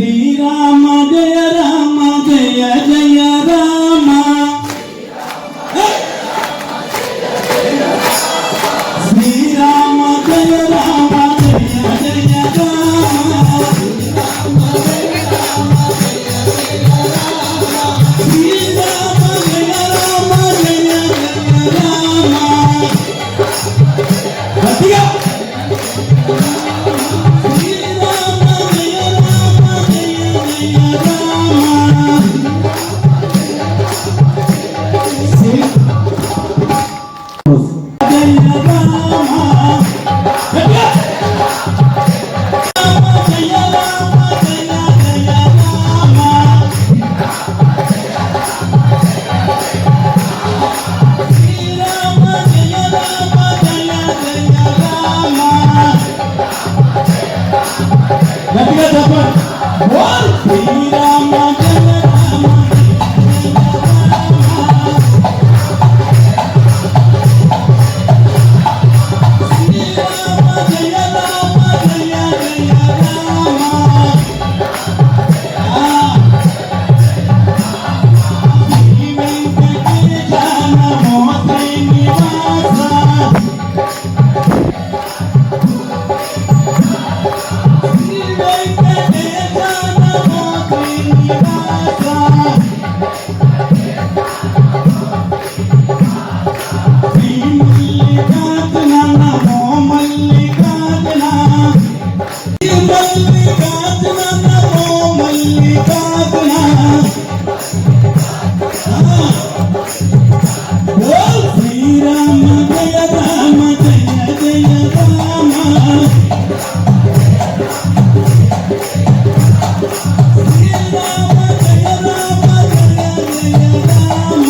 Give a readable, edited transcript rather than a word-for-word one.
శ్రీరామ జయ రామ జయ జయ రామ శ్రీరామ జయ రామ జయ జయ రామ శ్రీరామ జయ రామ జయ జయ రామ గట్టిగా గట్టిగా చెప్పండి. శ్రీరామ జయ రామ శ్రీరామ జయ రామ జయ జయ రామ శ్రీ వెంకటేశ నమో శ్రీనివాస శ్రీరామ జయ రామ జయ జయ రామ శ్రీరామ జయ రామ జయ జయ రామ